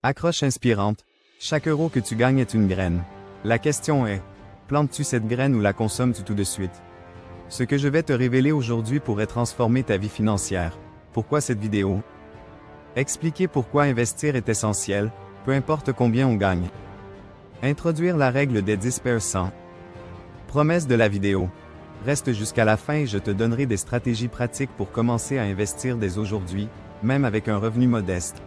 Accroche inspirante. Chaque euro que tu gagnes est une graine. La question est, plantes-tu cette graine ou la consommes-tu tout de suite? Ce que je vais te révéler aujourd'hui pourrait transformer ta vie financière. Pourquoi cette vidéo? Expliquer pourquoi investir est essentiel, peu importe combien on gagne. Introduire la règle des 10%. Promesse de la vidéo. Reste jusqu'à la fin et je te donnerai des stratégies pratiques pour commencer à investir dès aujourd'hui, même avec un revenu modeste.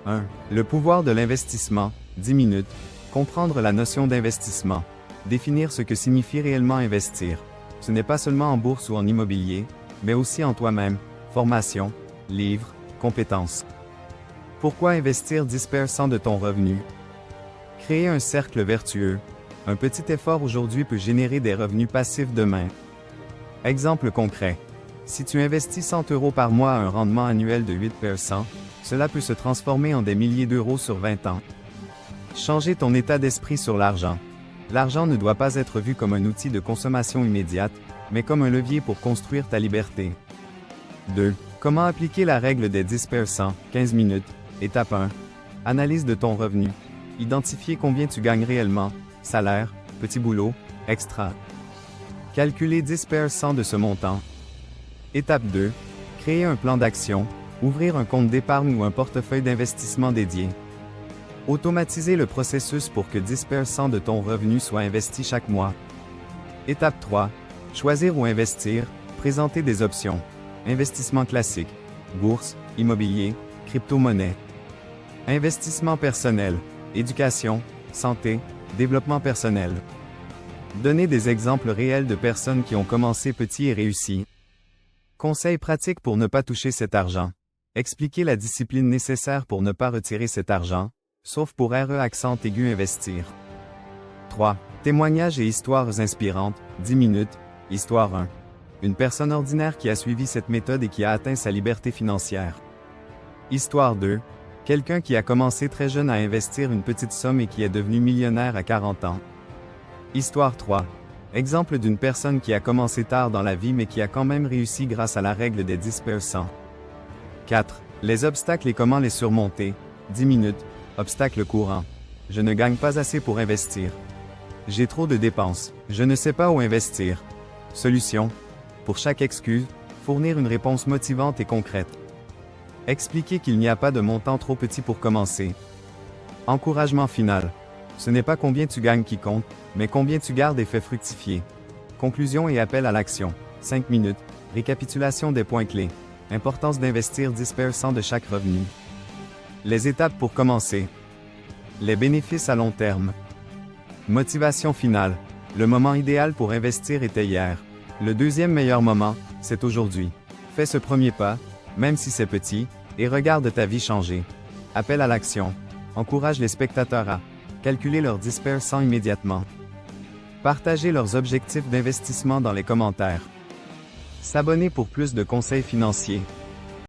1. Le pouvoir de l'investissement, 10 minutes. Comprendre la notion d'investissement. Définir ce que signifie réellement investir. Ce n'est pas seulement en bourse ou en immobilier, mais aussi en toi-même, formation, livres, compétences. Pourquoi investir 10% de ton revenu? Créer un cercle vertueux. Un petit effort aujourd'hui peut générer des revenus passifs demain. Exemple concret. Si tu investis 100 euros par mois à un rendement annuel de 8%, cela peut se transformer en des milliers d'euros sur 20 ans. Changer ton état d'esprit sur l'argent. L'argent ne doit pas être vu comme un outil de consommation immédiate, mais comme un levier pour construire ta liberté. 2. Comment appliquer la règle des 10%, 15 minutes. Étape 1. Analyse de ton revenu. Identifier combien tu gagnes réellement, salaire, petit boulot, extra. Calculer 10% de ce montant. Étape 2. Créer un plan d'action, ouvrir un compte d'épargne ou un portefeuille d'investissement dédié. Automatiser le processus pour que 10% de ton revenu soit investi chaque mois. Étape 3. Choisir ou investir, présenter des options. Investissement classique, bourse, immobilier, crypto-monnaie. Investissement personnel, éducation, santé, développement personnel. Donner des exemples réels de personnes qui ont commencé petit et réussi. Conseils pratiques pour ne pas toucher cet argent. Expliquer la discipline nécessaire pour ne pas retirer cet argent, sauf pour accent aigu investir. 3. Témoignages et histoires inspirantes, 10 minutes. Histoire 1. Une personne ordinaire qui a suivi cette méthode et qui a atteint sa liberté financière. Histoire 2. Quelqu'un qui a commencé très jeune à investir une petite somme et qui est devenu millionnaire à 40 ans. Histoire 3. Exemple d'une personne qui a commencé tard dans la vie mais qui a quand même réussi grâce à la règle des 10%. 4. Les obstacles et comment les surmonter, 10 minutes. Obstacle courant. Je ne gagne pas assez pour investir. J'ai trop de dépenses. Je ne sais pas où investir. Solution. Pour chaque excuse, fournir une réponse motivante et concrète. Expliquer qu'il n'y a pas de montant trop petit pour commencer. Encouragement final. Ce n'est pas combien tu gagnes qui compte, mais combien tu gardes et fais fructifier. Conclusion et appel à l'action. 5 minutes. Récapitulation des points clés. Importance d'investir 10% de chaque revenu. Les étapes pour commencer. Les bénéfices à long terme. Motivation finale. Le moment idéal pour investir était hier. Le deuxième meilleur moment, c'est aujourd'hui. Fais ce premier pas, même si c'est petit, et regarde ta vie changer. Appel à l'action. Encourage les spectateurs à calculer leurs 10% immédiatement. Partager leurs objectifs d'investissement dans les commentaires. S'abonner pour plus de conseils financiers.